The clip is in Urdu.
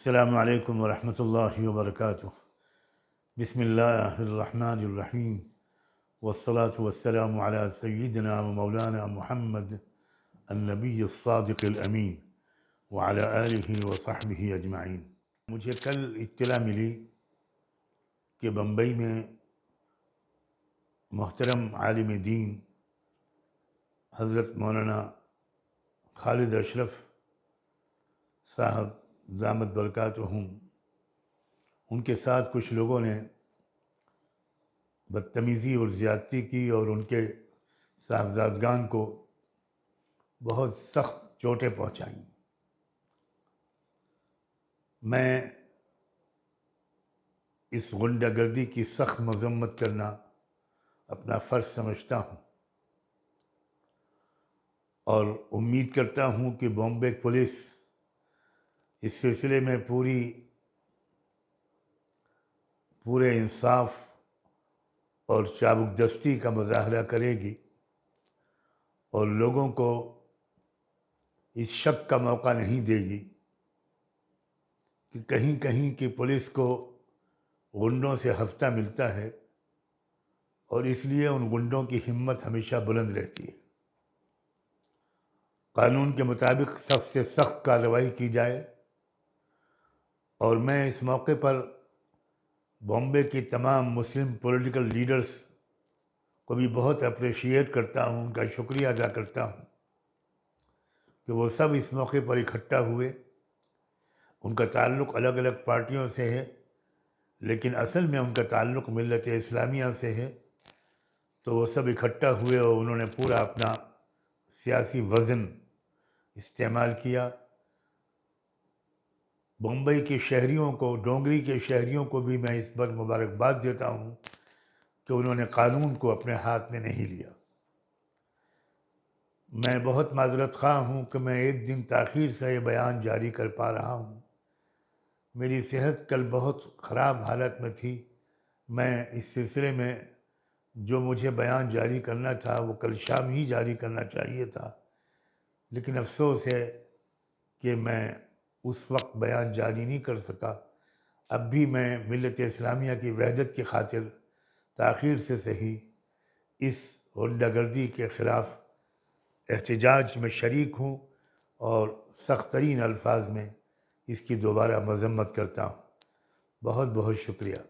السلام علیکم ورحمۃ اللہ وبرکاتہ۔ بسم اللہ الرحمن الرحیم، والصلاة والسلام علی سیدنا و مولانا محمد النبی الصادق الامین وعلی آلہ وصحبہ اجمعین۔ مجھے کل اطلاع ملی کہ بمبئی میں محترم عالم دین حضرت مولانا خالد اشرف صاحب دامت برکاتہم، ان کے ساتھ کچھ لوگوں نے بدتمیزی اور زیادتی کی اور ان کے صاحبزادگان کو بہت سخت چوٹیں پہنچائیں۔ میں اس غنڈہ گردی کی سخت مذمت کرنا اپنا فرض سمجھتا ہوں، اور امید کرتا ہوں کہ بامبے پولیس اس سلسلے میں پورے انصاف اور چابک دستی کا مظاہرہ کرے گی اور لوگوں کو اس شک کا موقع نہیں دے گی کہ کہیں کہیں کی پولیس کو غنڈوں سے ہفتہ ملتا ہے اور اس لیے ان غنڈوں کی ہمت ہمیشہ بلند رہتی ہے۔ قانون کے مطابق سخت سے سخت کارروائی کی جائے، اور میں اس موقع پر بامبے کی تمام مسلم پولیٹیکل لیڈرز کو بھی بہت اپریشیٹ کرتا ہوں، ان کا شکریہ ادا کرتا ہوں کہ وہ سب اس موقع پر اکٹھا ہوئے۔ ان کا تعلق الگ الگ پارٹیوں سے ہے، لیکن اصل میں ان کا تعلق ملت اسلامیہ سے ہے، تو وہ سب اکٹھا ہوئے اور انہوں نے پورا اپنا سیاسی وزن استعمال کیا۔ بمبئی کے شہریوں کو، ڈونگری کے شہریوں کو بھی میں اس پر مبارکباد دیتا ہوں کہ انہوں نے قانون کو اپنے ہاتھ میں نہیں لیا۔ میں بہت معذرت خواہ ہوں کہ میں ایک دن تاخیر سے یہ بیان جاری کر پا رہا ہوں۔ میری صحت کل بہت خراب حالت میں تھی۔ میں اس سلسلے میں جو مجھے بیان جاری کرنا تھا وہ کل شام ہی جاری کرنا چاہیے تھا، لیکن افسوس ہے کہ میں اس وقت بیان جاری نہیں کر سکا۔ اب بھی میں ملت اسلامیہ کی وحدت کی خاطر تاخیر سے صحیح اس غنڈہ گردی کے خلاف احتجاج میں شریک ہوں اور سخت ترین الفاظ میں اس کی دوبارہ مذمت کرتا ہوں۔ بہت بہت شکریہ۔